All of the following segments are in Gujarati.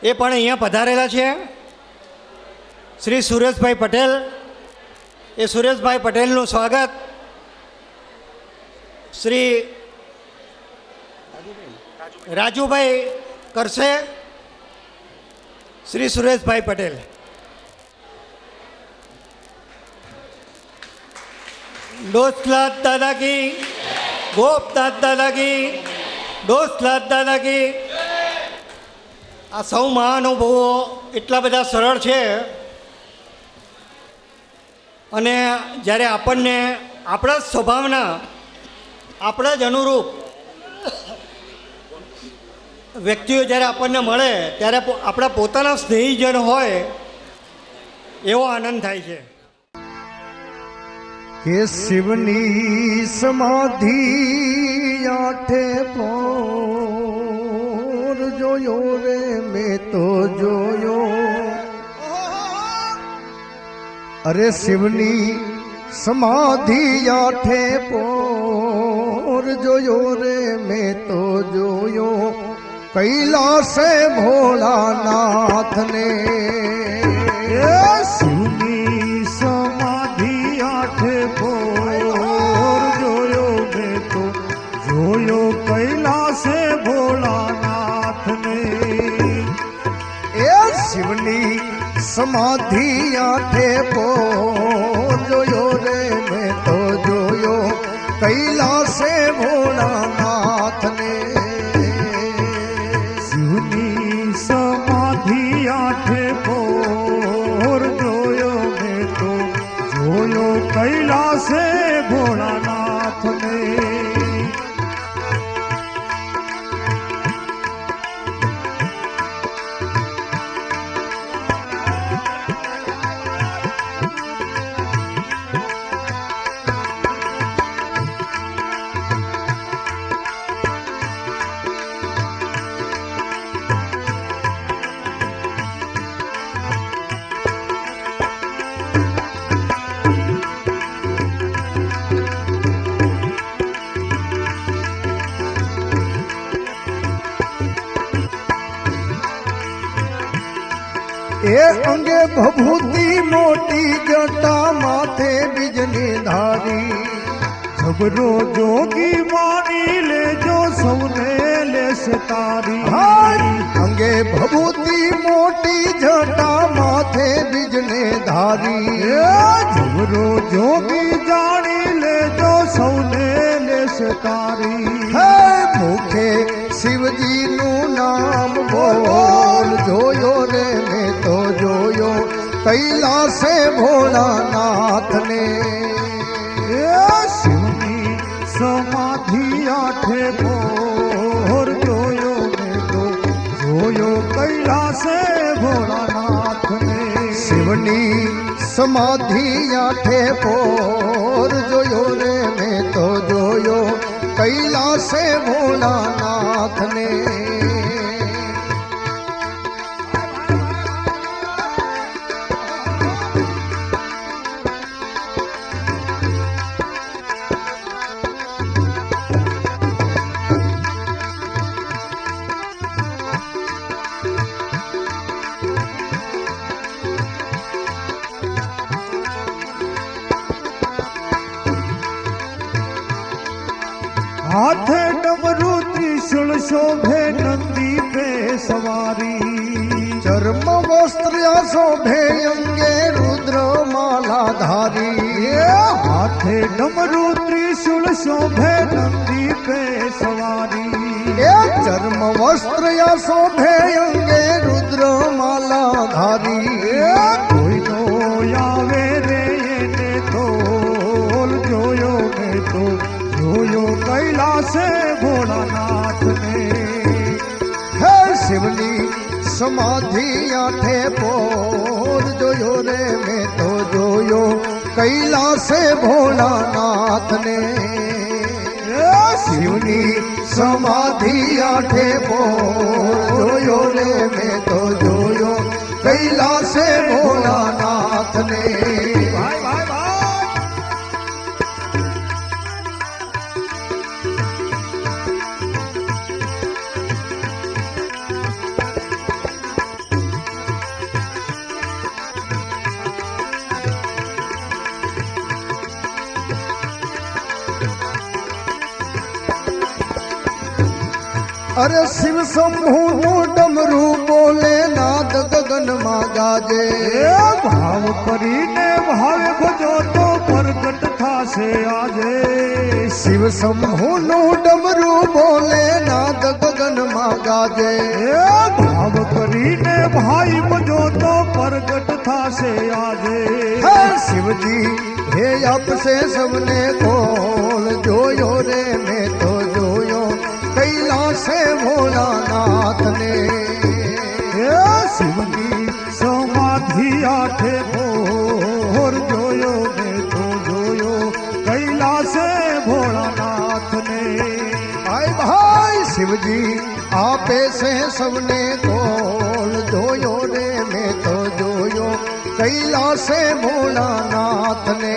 એ પણ અહીંયા પધારેલા છે શ્રી સુરેશભાઈ પટેલ. એ સુરેશભાઈ પટેલનું સ્વાગત શ્રી રાજુભાઈ કરશે. શ્રી સુરેશભાઈ પટેલ. દોસ્તલાદ દાદા કી, ગોપનાથ દાદા કી, દોસ્તલાદ દાદા કી. આ સૌ મહાનુભાવો એટલા બધા સરળ છે અને જ્યારે આપણને આપણા જ સ્વભાવના આપણા જ અનુરૂપ વ્યક્તિઓ જ્યારે આપણને મળે ત્યારે આપણા પોતાના સ્નેહીજન હોય એવો આનંદ થાય છે. કે શિવની સમાધિ આઠે પોર જોયો રે મેં તો જોયો. અરે શિવની સમાધિ આઠે પોર જોયો રે મેં તો જોયો. કૈલાસે ભોળાનાથને શિવની સમાધિ આઠે પોર જોયો મેં તો જોયો. કૈલાસે ભોળાનાથને એ શિવની સમાધિ આઠે પોર જોયો રે મેં તો જોયો. કૈલાસે ભોળાનાથને શિવની સમાધિ આઠે પોર જોયો મેં તો જોયો. કૈલાસે ભોળાનાથને એ અંગે ભભૂતિ મોટી જટા માથે બીજની ધારી. જબરો જોગી માની લેજો સૌને લેશે તારી. અંગે ભભૂતિ મોટી જટા માથે બીજને ધારી. જબરો જોગી જાણી લેજો સૌને લેશે તારી. મુખે શિવજીનું નામ બોલ જોયો રે મેં તો જોયો. કૈલાસે ભોળાનાથને શિવની સમાધિ આઠે પોર જોયો મેં તો જોયો. કૈલાસે ભોળાનાથને શિવની સમાધિ આઠે પોર જોયો રે મેં તો જોયો. કૈલાસે ભોળાનાથને હાથે ડમરૂ ત્રિશુળ શોભે નંદી પે સવારી. ચર્મ વસ્ત્ર શોભે અંગે રુદ્ર માલા ધારી. હાથે ડમરૂ ત્રિશુળ શોભે નંદી પે સવારી. એ ચર્મ વસ્ત્ર શોભે અંગે રુદ્ર માલા ધારી. કોઈનો આવે રે એને તોલ જોયો મેં તો જોયો. કૈલાસે ભોળાનાથને હે શિવની સમાધિ આઠે પોર જોયો રે મેં તો જોયો. કૈલાસે ભોળાનાથને શિવની સમાધિ આઠે પોર જોયો રે મેં તો જોયો. કૈલાસે ભોળાનાથને અરે શિવ શંભુ નું ડમરું બોલે નાદ ગગનમાં ગાજે ભાવ કરીને ભાવે ભજો તો પ્રગટ થાશે આજે શિવ શંભુ નું ડમરું બોલે નાદ ગગનમાં ગાજે ભાવ કરીને ભાઈ ભજો તો પ્રગટ થાશે આજે હે શિવજી હે આપશે સબને કોલ જોયો રે મેં તો જોયો કૈલાસે ભોળાનાથ ને હે શિવની સમાધિ આઠે ભોર જોયો મેં તો જોયો કૈલાસે ભોળાનાથ ને ભાઈ ભાઈ શિવજી આપે છે સબને કોલ જોયો રે મેં તો જોયો કૈલાસે ભોળાનાથ ને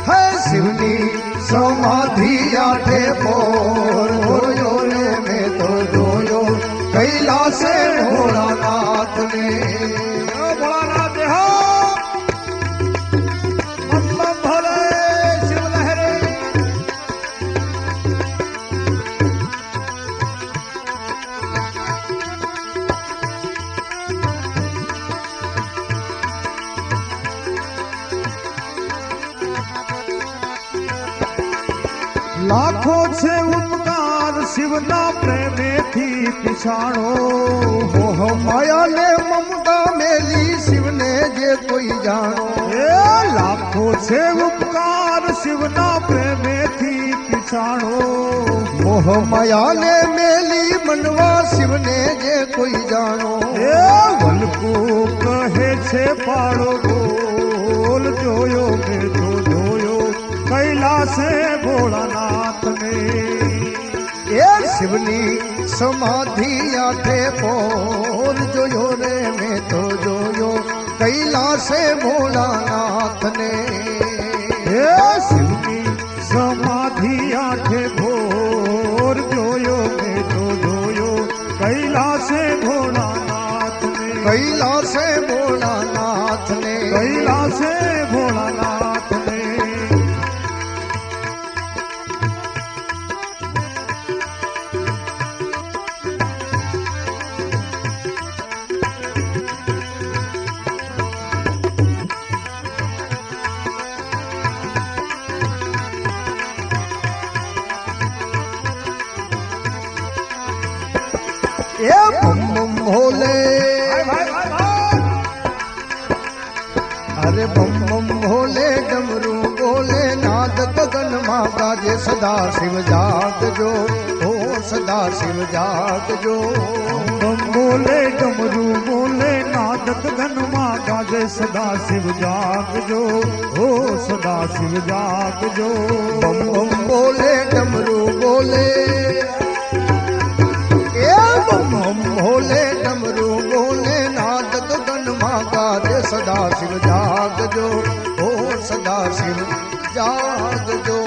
હે શિવની સમાધિ આઠે પોર જોયો રે મેં તો જોયો કૈલાસે ભોળાનાથ ને ભોળાનાથ હો બમ બમ ભોલે શિવ લહેરે લાખો છે ઉપકાર શિવના પ્રેમેથી પિછાણો મોહ માયા ને મમતા મેલી શિવને જે કોઈ જાણો એ લાખો છે ઉપકાર શિવના પ્રેમેથી પિછાણો મોહ માયા ને મેલી મનવા શિવને જે કોઈ જાણો એ વલકુ કહે છે પાડો બોલ જોયો મેં તો જોયો કૈલાસે ભોળાનાથ ને એ શિવની સમાધિ આઠે પોર જોયો રે મેં તો જોયો કૈલાસે ભોળાનાથ ને હે શિવની સમાધિ આઠે ભોર જોયો મેં તો જોયો કૈલાસે ભોળાનાથ ને કૈલાસે ભોળાનાથ ને કૈલાસે ભોળાનાથ ને એ બમ બમ ભોલે અરે બમ બમ ભોલે ડમરું બોલે નાદ ગગનમાં ગાજે સદા શિવ જાગજો ઓ સદા શિવ જાગજો બમ બોલે ડમરું બોલે નાદ ગગનમાં ગાજે સદા શિવ જાગજો ઓ સદા શિવ જાગજો બમ બમ બોલે ડમરું બોલે એ બમ બમ ભોલે ડમરું બોલે નાદ ગગનમાં ગાજે સદા શિવ જાગજો ઓ સદા શિવ જાગજો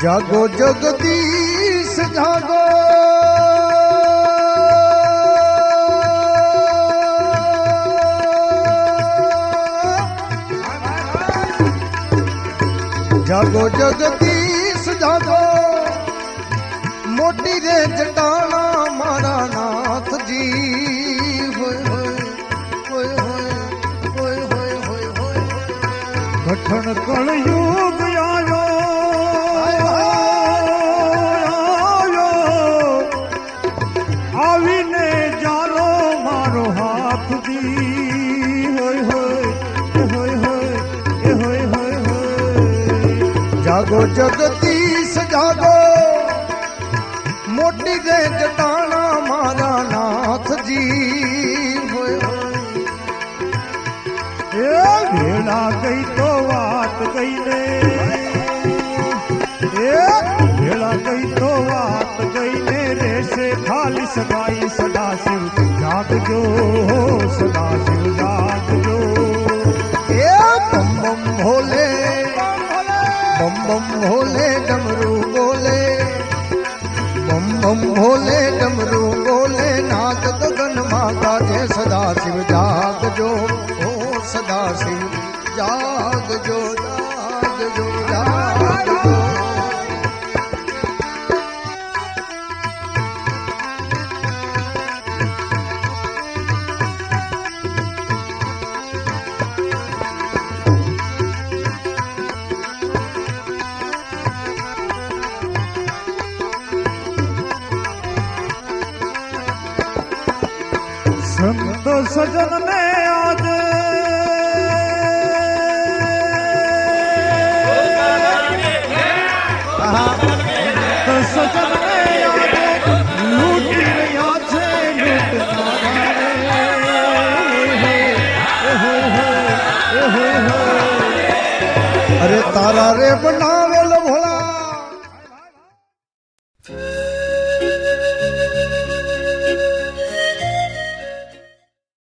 જાગો જગદીશ જાગો જાગો જગદીશ જાગો મોટી રે જટાણા મારા નાથજી હોય હોય હોય હોય હોય હોય કઠણ કળયુગ આવીને જાલો મારો હાથજી હોય હોય હોય હોય હોય હોય હોય જાગો જગદીશ જાગો મોટી રે જટાણા મારા નાથજી હોય એ ભેળા ગઈ તો વાત ગઈ ને એ ભેળા ગઈ તો વાત ગઈ ને રેશે ખાલી સદાઈ સદા શિવ જાગજો સદા શિવ જાગજો એ બમ બમ ભોલે બમ ભોલે ડમરૂ બોલે બમ બમ ભોલે ડમરૂ બોલે નાદ ગગનમાં ગાજે સદા શિવ જાગજો ઓ સદા શિવ જાગજો જાગજો જાગજો સંત સજન ને આજે સંત સજન ને આજે લૂંટી રહ્યા છે લૂંટનારા અરે તારા રે બનાવેલ ભોળા